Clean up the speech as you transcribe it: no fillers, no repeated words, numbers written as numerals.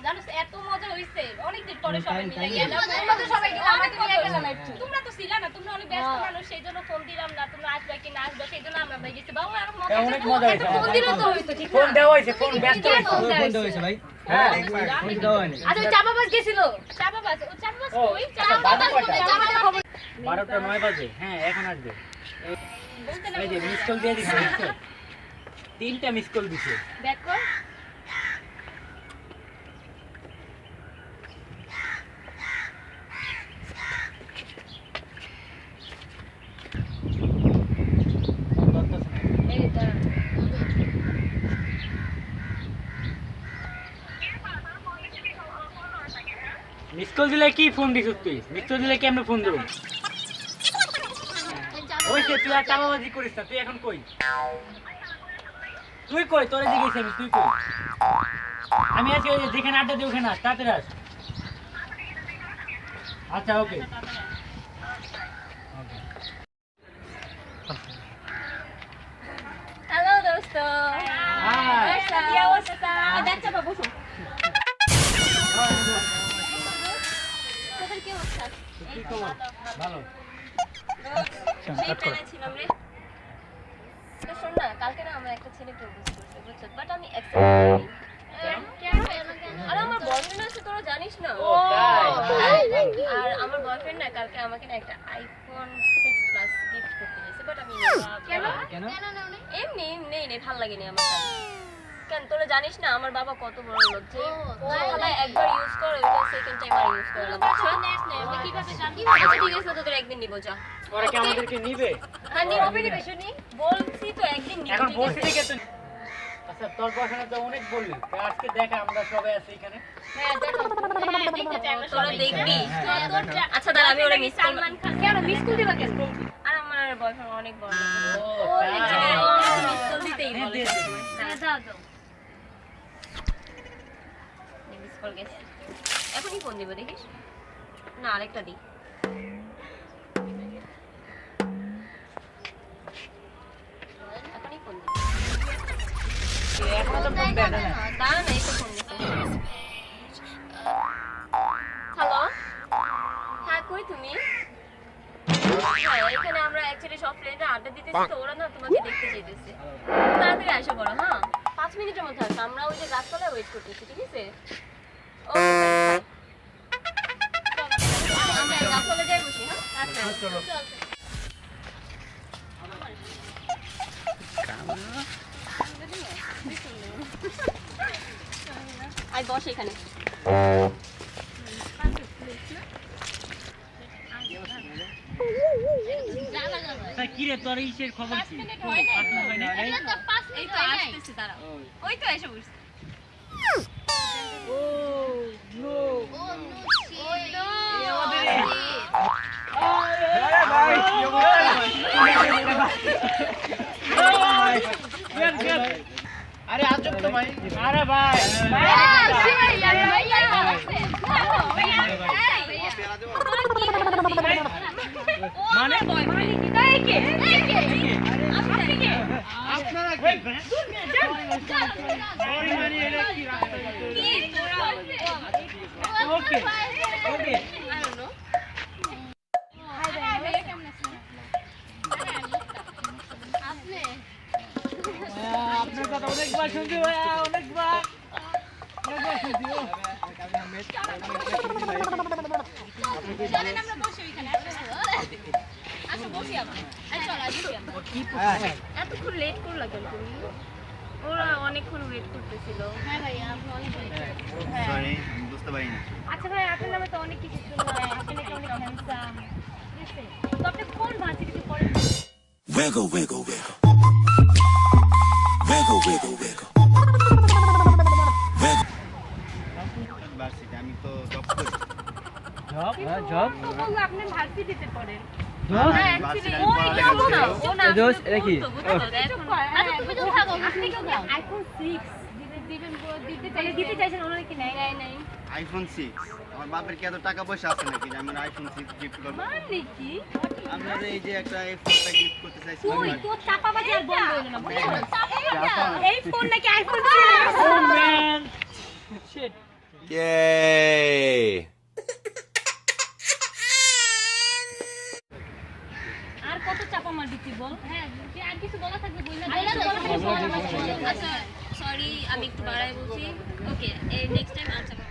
জানোস এত মজা হইছে অনেকদিন পরে সবাই মিলে গেলাম তোমরা তো সবাই গেলাম আমি তো নিয়ে গেলাম একটু তোমরা তো ছিলা না তোমরা অনেক ব্যস্ত মানুষ সেইজন্য ফোন দিলাম না তোমরা আসবে কি না আসবে সেইজন্য আমরা ভাই গেছি বাবা আর অনেক মজা হইছে ফোন দিলো তো হইছে ঠিক না ফোন দেওয়া হইছে ফোন ব্যস্ত ফোন দেওয়া হয়েছে ভাই হ্যাঁ ফোন দেওয়া হয়নি আচ্ছা চাপাবাজ গেছিল চাপাবাজ ও চাপাবাজ কই চাপাবাজ 12টা 9 বাজে হ্যাঁ এখন আসবে এই যে মিস কল দিয়ে দিছে তিনটা মিস কল দিছে ব্যাক কর এইটা মিস কল দিলে কি ফোন দিছ তুই মিস কল দিলে কেমনে ফোন দেব ওই সে তুই আর চাপাবাজি করিস না তুই এখন কই তুই কই তোরে জিজ্ঞেস আমি তুই কই আমি আজকে ওই যে যেখানে আড্ডা দিই ওখানে আস তাড়াতাড়ি আস আচ্ছা ওকে হ্যালো দোস্ত হাই কি অবস্থা দেখছো বাবু তোদের কি অবস্থা কি খবর ভালো সেই প্ল্যানে ছিলাম রে তো শোন না কালকে না আমরা একটা ছেলে প্রপোজ করতে বুঝছো বাট আমি অ্যাকসেপ্ট করিনি আর আমার বয়ফ্রেন্ড আছে তোরা জানিস না ও তাই আর আমার বয়ফ্রেন্ড না কালকে আমাকে না একটা আইফোন 6 প্লাস গিফট করতে দিয়েছে বাট আমি কেন কেন এমনি নেই ভালো লাগেনি আমার কাছে কেন তোরা জানিস না আমার বাবা কত বড় লোক যে ওখানে একবার ইউজ করে ওইটা সেকেন্ড টাইম আর ইউজ করে না বুঝছো আমি কিভাবে জানি আচ্ছা ঠিক আছে তোদের একদিন নিব যা ওরা কি আমাদেরকে নিবে হ্যাঁ নিবে শুনি বলছি তো একদিন নিব এখন বলছি দেখে তো আচ্ছা তোর বয়সে তো অনেক বললি তো আজকে দেখা আমরা সবাই আছি এখানে হ্যাঁ দেখো তোরা দেখবি আচ্ছা দাঁড়া আমি ওরা মিস সালমান খান কেন মিস কল দিবা কেন আর আমার বয়ফ্রেন্ড অনেক বড় ও তাই মিস কল দিতেই বলে দাও মিস কল গেছে এখনই ফোন দিব দেখিস না আরেকটা দি এখনই ফোন দিব এখন তো ফোন দেয় না দাঁড়া না একটু ফোন দিতে হ্যালো হ্যাঁ কই তুমি এখানে আমরা অ্যাকচুয়ালি সব ফ্রেন্ডরা আড্ডা দিতেছি তো ওরা না তোমাকে দেখতে চাইতেছে তাড়াতাড়ি আসো বড় হ্যাঁ 5 মিনিটের মধ্যে আসো আমরা ওই যে গাছতলায় ওয়েট করতেছি ঠিক আছে ওকে আমরা গাছতলায় যাই বসি হ্যাঁ আচ্ছা চলো আই বস এখানে কি রে তোর ইসের খবর কি এই তো আসতেছি দাঁড়া ওই তো এসে বসছি ও নো আরে আজব তো ভাই আরে ভাই মানে আপনারা ওকে ওকে আপনার কথা অনেকবার শুনছি ভাইয়া অনেকবার শুনছি চলেন আমরা বসি ওইখানে আচ্ছা বসি আমরা চল আসি আমরা এতক্ষণ লেট করলা কেন তুমি ওরা অনেকক্ষণ ওয়েট করতেছিল হ্যাঁ ভাই আপনি অনেক সরি বুঝতে পারিনি আচ্ছা ভাই আপনার নামে তো অনেক কিছু শুনলাম আপনি নাকি অনেক হ্যান্ডসাম তো আপনি কোন ভার্সিটিতে পড়েন Wiggle, wiggle, wiggle. Wiggle, wiggle, wiggle. Wiggle. Varsity আমি তো জব করি জব জব তো বললো আপনি ভার্সিটিতে পড়েন জব হ্যাঁ ভার্সিটি ও এটা না ও না দোস্ত, এটা কি? আচ্ছা তুমি তো থাকো আপনি কি আইফোন 6 দিতে চাইছেন ওনারা কি নাই নাই আইফোন 6 আমার বাপের কি এত টাকা পয়সা আছে নাকি যে আমি আইফোন 6 গিফট করব মানে কি আমরা এই যে একটা আইফোনটা গিফট করতে চাইছি তুই তো চাপাবাজি আর বন্ধ হলো না বুঝছো এই ফোন নাকি আইফোন ও ম্যান শিট Yay! আর কত চাপা মারবি তুই বল? হ্যাঁ আর কিছু বলা থাকলে বইলা আচ্ছা সরি আমি একটু বাড়াই বলছি। ওকে নেক্সট টাইম আর চাপা